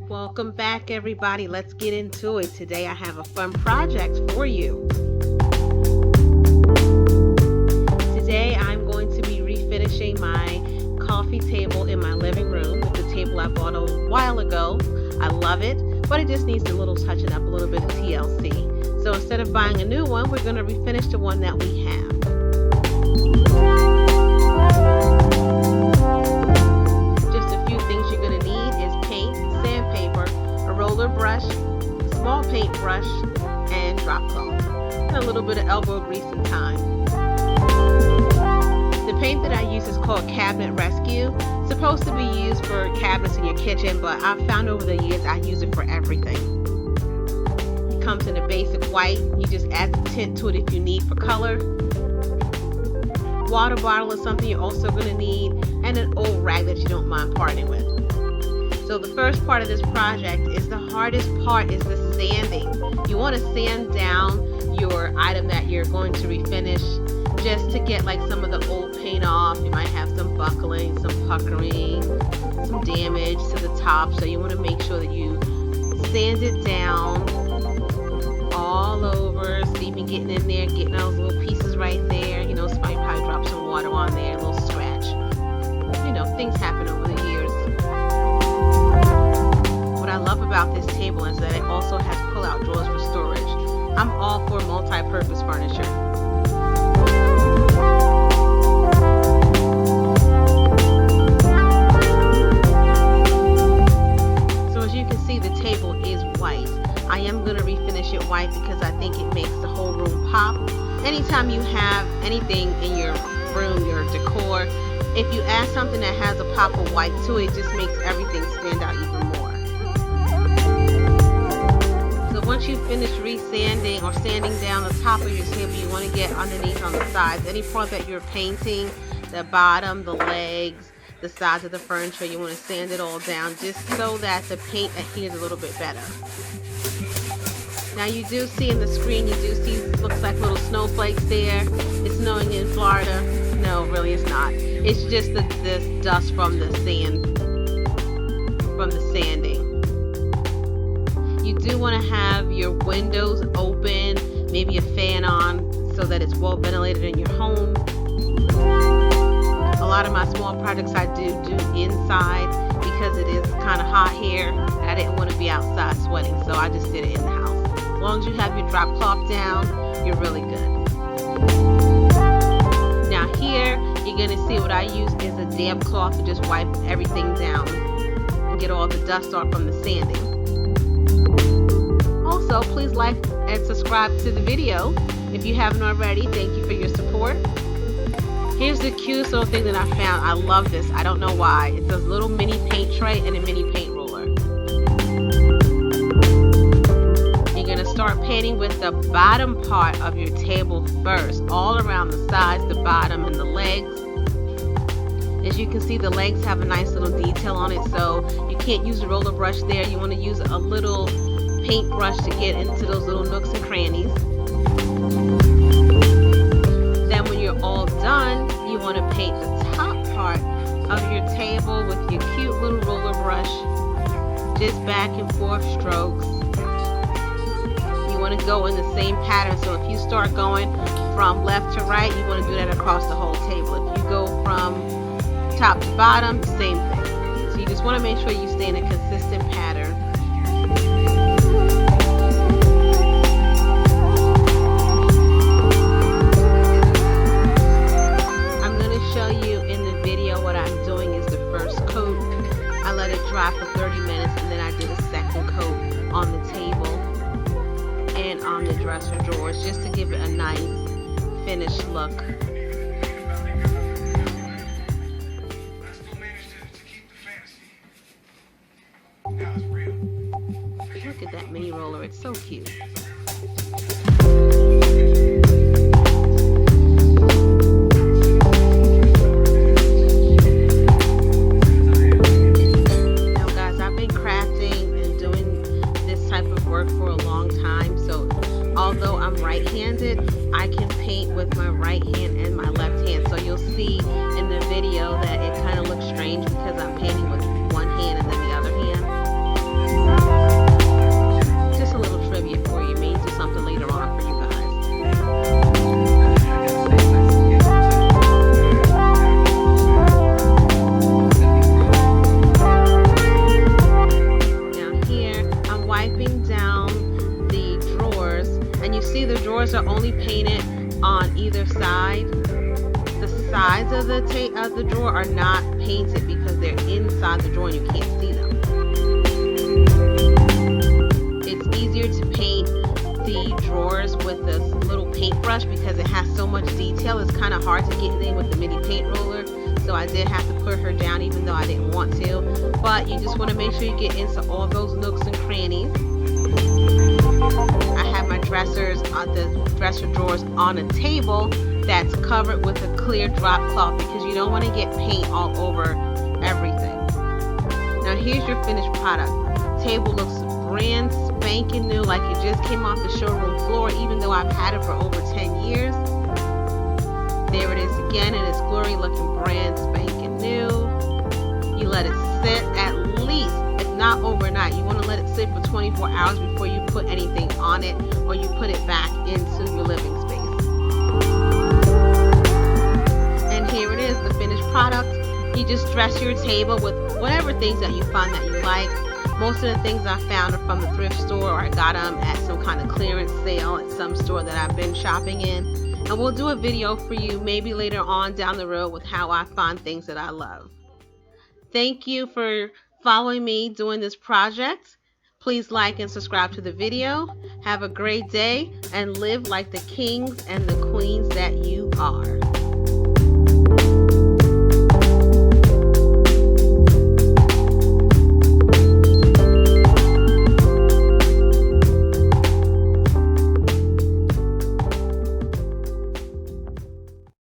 Welcome back, everybody. Let's get into it. Today I have a fun project for you. Today I'm going to be refinishing my coffee table in my living room. It's a table I bought a while ago. I love it, but it just needs a little touching up, a little bit of TLC. So instead of buying a new one, we're going to refinish the one that we have. Brush, small paintbrush, and drop cloth, and a little bit of elbow grease and thyme. The paint that I use is called Cabinet Rescue. It's supposed to be used for cabinets in your kitchen, but I've found over the years I use it for everything. It comes in a basic white. You just add the tint to it if you need for color. Water bottle is something you're also going to need, and an old rag that you don't mind parting with. So the first part of this project is the hardest part, is the sanding. You want to sand down your item that you're going to refinish just to get like some of the old paint off. You might have some buckling, some puckering, some damage to the top. So you want to make sure that you sand it down all over. So you've been getting in there, getting those little pieces right there. You know, somebody probably dropped some water on there, a little scratch. You know, things happen over the years. What I love about this table is that it also has pull-out drawers for storage. I'm all for multi-purpose furniture. So as you can see, the table is white. I am going to refinish it white because I think it makes the whole room pop. Anytime you have anything in your room, your decor, if you add something that has a pop of white to it, it just makes everything stand out even more. Once you finish resanding or sanding down the top of your table, you want to get underneath on the sides. Any part that you're painting, the bottom, the legs, the sides of the furniture, you want to sand it all down just so that the paint adheres a little bit better. Now you do see in the screen, you do see looks like little snowflakes there. It's snowing in Florida. No, really it's not. It's just this dust from the sand, from the sanding. You do want to have your windows open, maybe a fan on so that it's well ventilated in your home. A lot of my small projects I do inside because it is kind of hot here and I didn't want to be outside sweating, so I just did it in the house. As long as you have your drop cloth down, you're really good. Now here, you're going to see what I use is a damp cloth to just wipe everything down and get all the dust off from the sanding. Also, please like and subscribe to the video if you haven't already. Thank you for your support. Here's the cutest little thing that I found. I love this. I don't know why. It's a little mini paint tray and a mini paint roller. You're going to start painting with the bottom part of your table first, all around the sides, the bottom, and the legs. As you can see, the legs have a nice little detail on it, so you can't use a roller brush there. You want to use a little paintbrush to get into those little nooks and crannies. Then when you're all done, you want to paint the top part of your table with your cute little roller brush, just back and forth strokes. You want to go in the same pattern, so if you start going from left to right, you want to do that across the whole table. If you go from top to bottom, same thing. So you just want to make sure you stay in a consistent pattern. Dry for 30 minutes, and then I did a second coat on the table and on the dresser drawers just to give it a nice finished look. Look at that mini roller, it's so cute. For a long time, so although I'm right-handed, I can paint with my right hand and my left hand. So you'll see in the video that it kind of looks strange because I'm painting with one hand and then the other hand. only paint it on either side. The sides of the drawer are not painted because they're inside the drawer and you can't see them. It's easier to paint the drawers with this little paintbrush because it has so much detail. It's kind of hard to get in with the mini paint roller, so I did have to put her down even though I didn't want to. But you just want to make sure you get into all those nooks and crannies. I have my dressers on the dresser drawers on a table that's covered with a clear drop cloth because you don't want to get paint all over everything. Now here's your finished product. Table looks brand spanking new, like it just came off the showroom floor, even though I've had it for over 10 years. There it is again in its glory, looking brand spanking new. You let it sit at least, if not overnight, you want to let it sit for 24 hours before you put anything on it or you put it back into your living space. And here it is, the finished product. You just dress your table with whatever things that you find that you like. Most of the things I found are from the thrift store, or I got them at some kind of clearance sale at some store that I've been shopping in. And we'll do a video for you maybe later on down the road with how I find things that I love. Thank you for following me doing this project. Please like and subscribe to the video. Have a great day and live like the kings and the queens that you are.